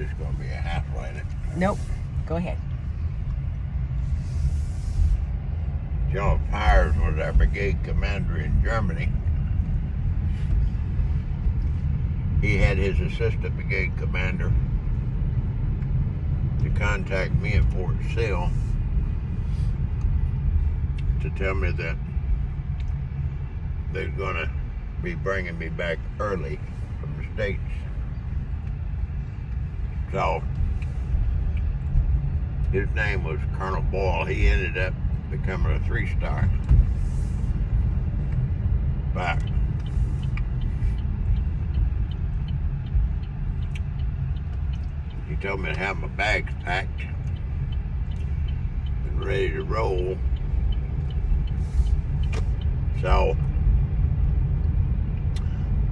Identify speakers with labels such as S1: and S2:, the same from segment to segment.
S1: just going to be a hassle in it.
S2: Nope. Go ahead.
S1: General Pyers was our brigade commander in Germany. He had his assistant brigade commander to contact me at Fort Sill to tell me that they're going to be bringing me back early from the States. So, his name was Colonel Boyle. He ended up becoming a 3-star. But he told me to have my bags packed and ready to roll. So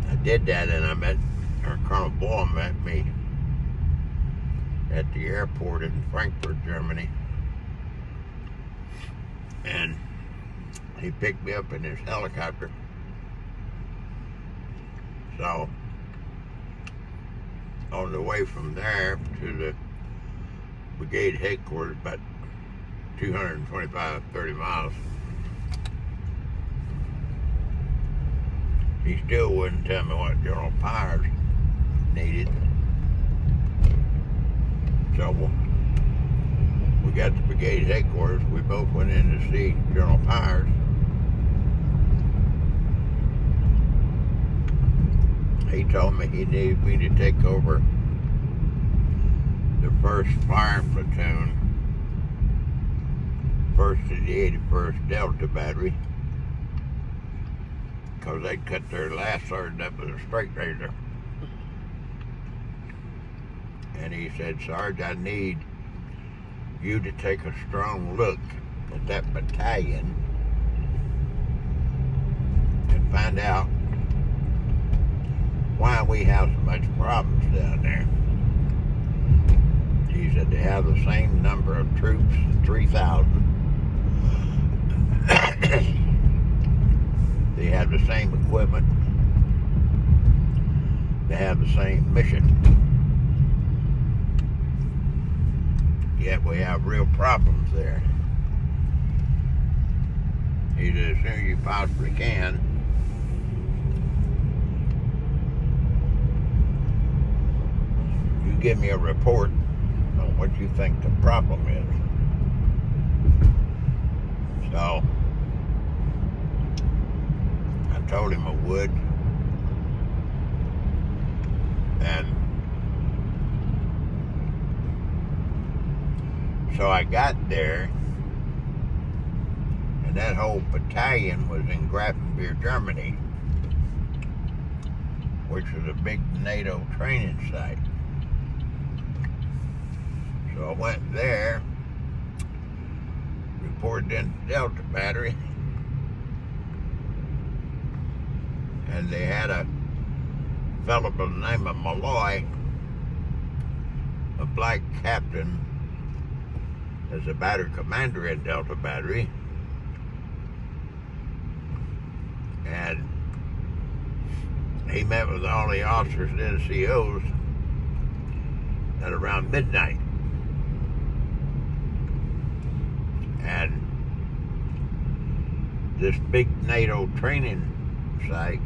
S1: I did that, and Colonel Boyle met me at the airport in Frankfurt, Germany. And he picked me up in his helicopter. So, on the way from there to the brigade headquarters, about 30 miles, he still wouldn't tell me what General Pyers needed. So, we got to brigade headquarters. We both went in to see General Pyers. He told me he needed me to take over the 1st Fire Platoon, 1st of the 81st Delta Battery, because they'd cut their last sergeant up with a straight razor. And he said, Sarge, I need you to take a strong look at that battalion and find out why we have so much problems down there. He said they have the same number of troops, 3,000. They have the same equipment. They have the same mission. Yet we have real problems there. He said, as soon as you possibly can, you give me a report on what you think the problem is. So, I told him I would. And so I got there, and that whole battalion was in Grafenbier, Germany, which was a big NATO training site. So I went there, reported in the Delta Battery, and they had a fellow by the name of Malloy, a black captain, as a battery commander in Delta Battery. And he met with all the officers and NCOs at around midnight. And this big NATO training site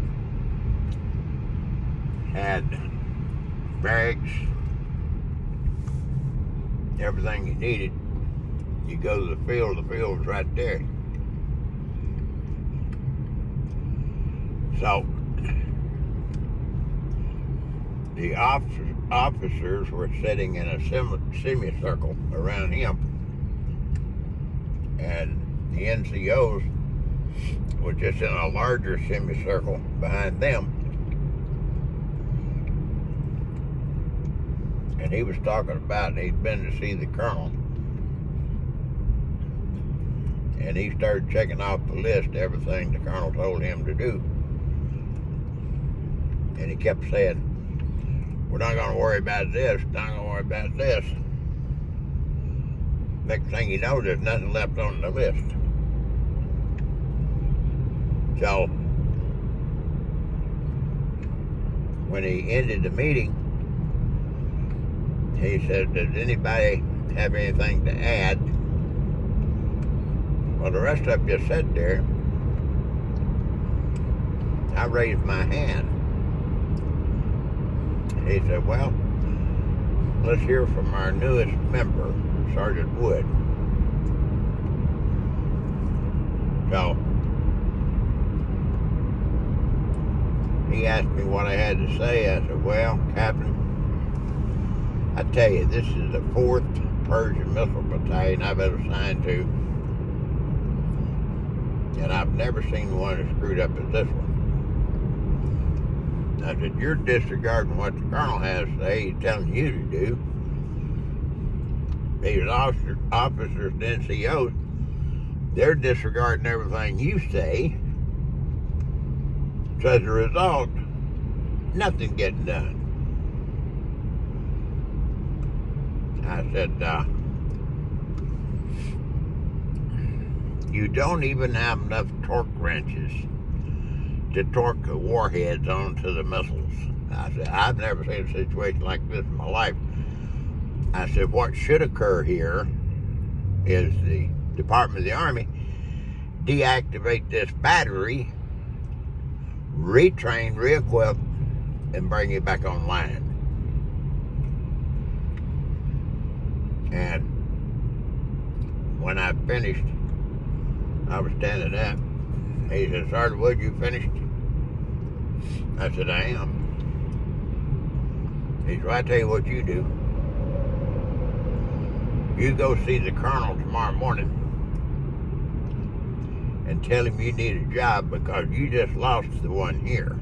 S1: had barracks, everything you needed. You go to the field was right there. So, the officers were sitting in a semicircle around him, and the NCOs were just in a larger semicircle behind them. And he was talking about he'd been to see the colonel, and he started checking off the list everything the colonel told him to do. And he kept saying, we're not going to worry about this, not going to worry about this. Next thing you know, there's nothing left on the list. So, when he ended the meeting, He said, does anybody have anything to add? Well, the rest of them just sat there. I raised my hand. He said, well, let's hear from our newest member, Sergeant Wood. So, he asked me what I had to say. I said, well, Captain, I tell you, this is the 4th Persian Missile Battalion I've ever assigned to, and I've never seen one as screwed up as this one. I said, you're disregarding what the colonel has to say, he's telling you to do. These officers and NCOs, they're disregarding everything you say. So as a result, nothing's getting done. I said, you don't even have enough torque wrenches to torque the warheads onto the missiles. I said, I've never seen a situation like this in my life. I said, what should occur here is the Department of the Army deactivate this battery, retrain, re-equip, and bring it back online. And when I finished, I was standing up. He said, Sergeant Wood, you finished? I said, I am. He said, well, I tell you what you do. You go see the colonel tomorrow morning and tell him you need a job because you just lost the one here.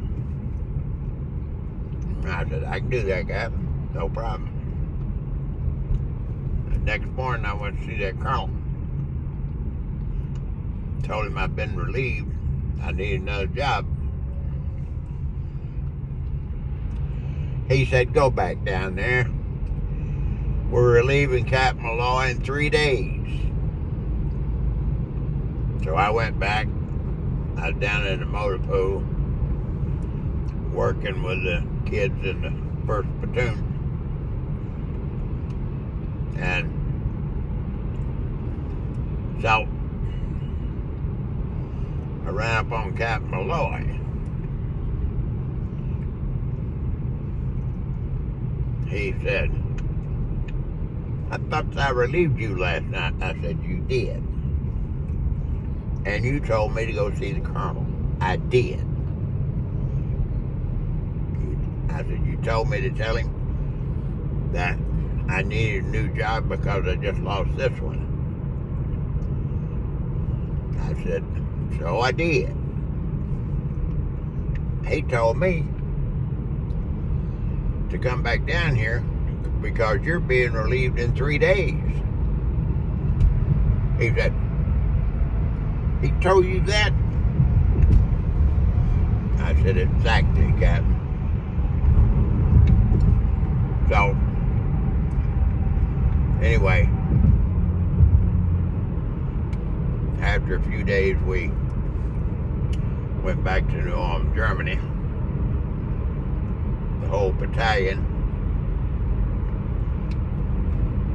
S1: I said, I can do that, Captain. No problem. The next morning, I went to see that colonel. Told him I'd been relieved. I needed another job. He said, go back down there. We're relieving Captain Malloy in 3 days. So I went back. I was down in the motor pool working with the kids in the 1st platoon. And so I ran up on Captain Malloy. He said, I thought I relieved you last night. I said, you did. And you told me to go see the colonel. I did. I said, you told me to tell him that I needed a new job because I just lost this one. I said, so I did. He told me to come back down here because you're being relieved in 3 days. He said, he told you that? I said, exactly, Captain. So, anyway, after a few days, we went back to New Ulm, Germany. The whole battalion.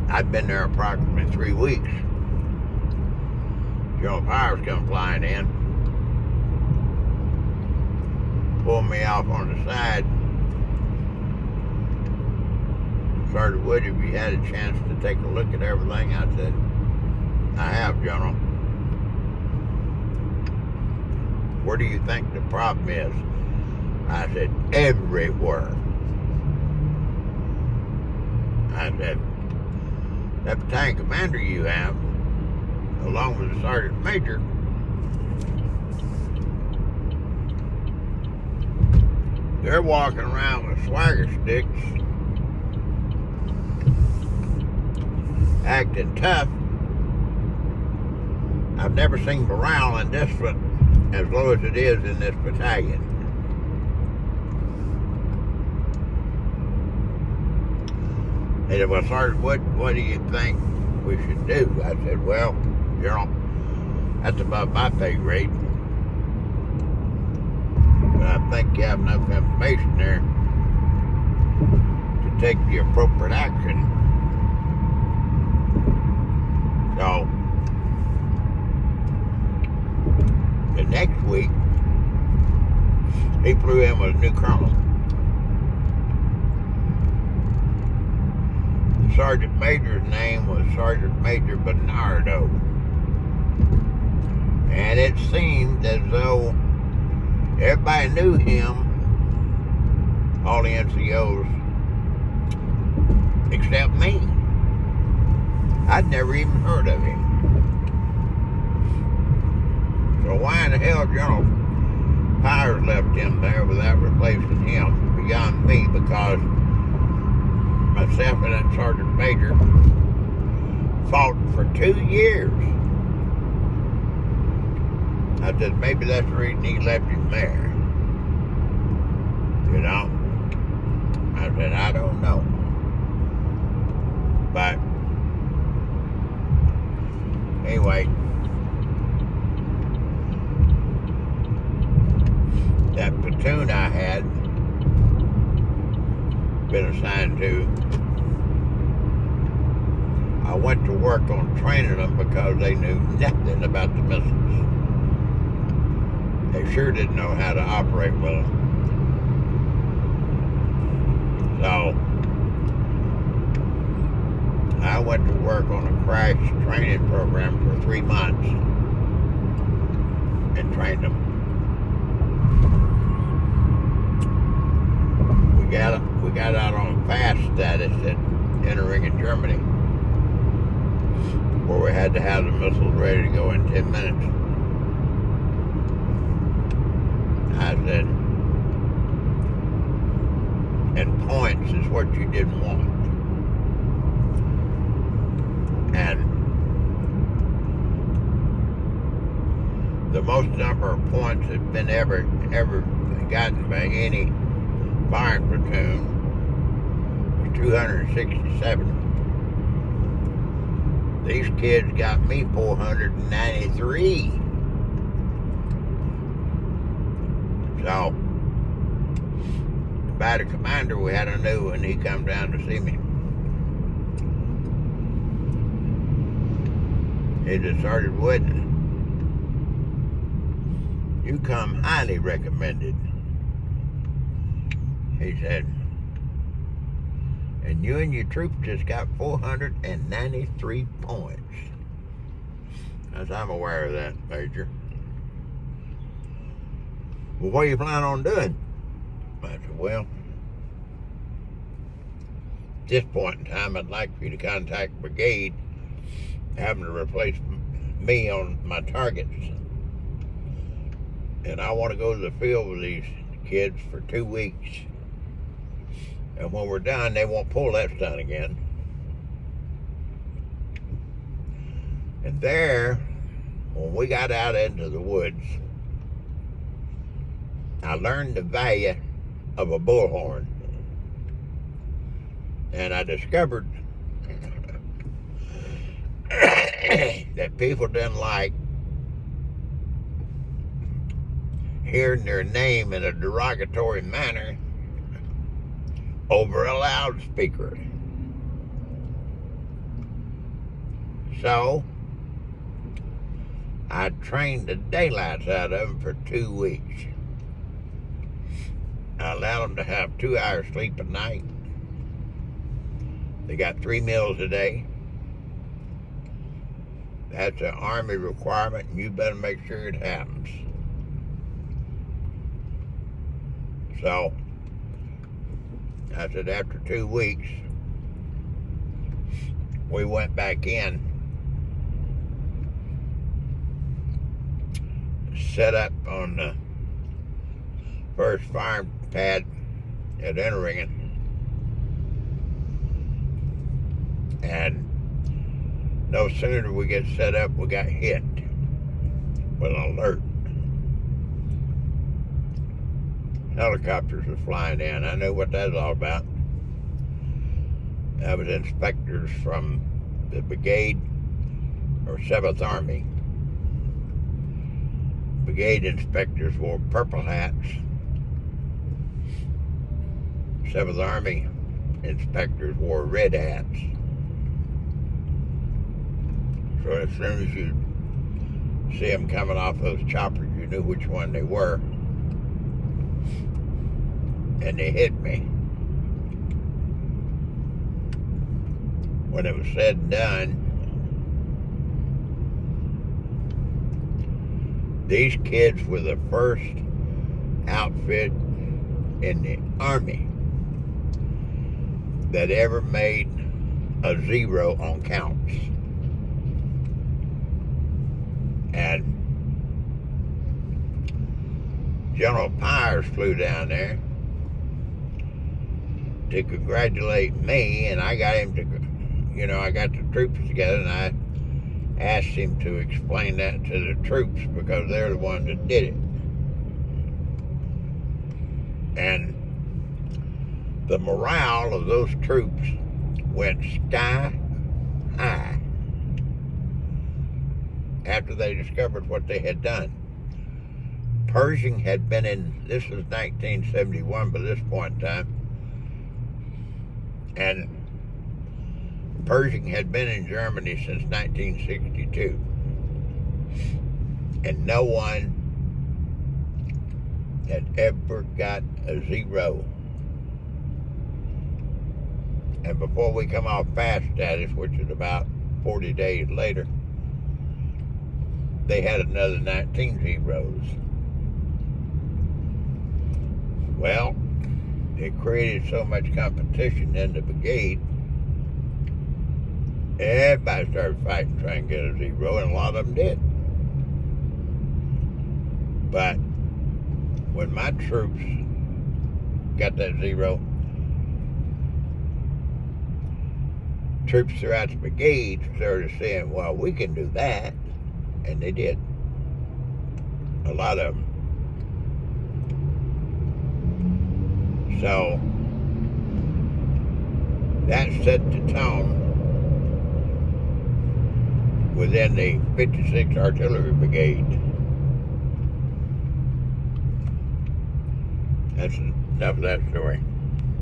S1: I'd been there approximately 3 weeks. General Powers come flying in, pulled me off on the side. Sergeant Wood, have you had a chance to take a look at everything? I said, I have, General. Where do you think the problem is? I said, everywhere. I said, that battalion commander you have, along with the sergeant major, they're walking around with swagger sticks, acting tough. I've never seen morale in this one as low as it is in this battalion. He said, well, Sergeant, what do you think we should do? I said, well, General, that's above my pay grade. But I think you have enough information there to take the appropriate action. colonel. The sergeant major's name was Sergeant Major Bernardo. And it seemed as though everybody knew him, all the NCOs, except me. I'd never even heard of him. So why in the hell General Powers left him there without replacing him, beyond me, because myself and that Sergeant Major fought for 2 years. I said, maybe that's the reason he left him there. You know? I said, I don't know. But, anyway, that platoon I had been assigned to, I went to work on training them because they knew nothing about the missiles. They sure didn't know how to operate with them. So, I went to work on a crash training program for 3 months and trained them. We got out on fast status at Interringen, Germany, where we had to have the missiles ready to go in 10 minutes. I said, and points is what you didn't want. And the most number of points that's been ever gotten by any firing platoon was 267. These kids got me 493. So, the battery commander, we had a new one. He come down to see me. He said, Sergeant Wooden, you come highly recommended. He said, and you and your troop just got 493 points. As I'm aware of that, Major. Well, what do you plan on doing? I said, well, at this point in time, I'd like for you to contact brigade, having to replace me on my targets. And I want to go to the field with these kids for 2 weeks. And when we're done, they won't pull that stunt again. And there, when we got out into the woods, I learned the value of a bullhorn. And I discovered that people didn't like hearing their name in a derogatory manner over a loudspeaker. So, I trained the daylights out of them for 2 weeks. I allowed them to have 2 hours sleep a night. They got 3 meals a day. That's an Army requirement, and you better make sure it happens. So, I said after 2 weeks, we went back in, set up on the first firing pad at Interringen, and no sooner did we get set up, we got hit with an alert. Helicopters were flying in. I knew what that was all about. That was inspectors from the brigade or 7th Army. Brigade inspectors wore purple hats. 7th Army inspectors wore red hats. So as soon as you see them coming off those choppers, you knew which one they were. and they hit me. When it was said and done, these kids were the first outfit in the Army that ever made a 0 on counts. And General Pyers flew down there to congratulate me, and I got him to, I got the troops together, and I asked him to explain that to the troops because they're the ones that did it. And the morale of those troops went sky high after they discovered what they had done. Pershing had been this was 1971 by this point in time, and Pershing had been in Germany since 1962, and no one had ever got a 0. And before we come off fast status, which is about 40 days later, they had another 19 zeros. Well, it created so much competition in the brigade, everybody started fighting trying to get a 0, and a lot of them did. But when my troops got that 0, troops throughout the brigade started saying, well, we can do that. And they did. A lot of them. So that set the tone within the 56th Artillery Brigade. That's enough of that story.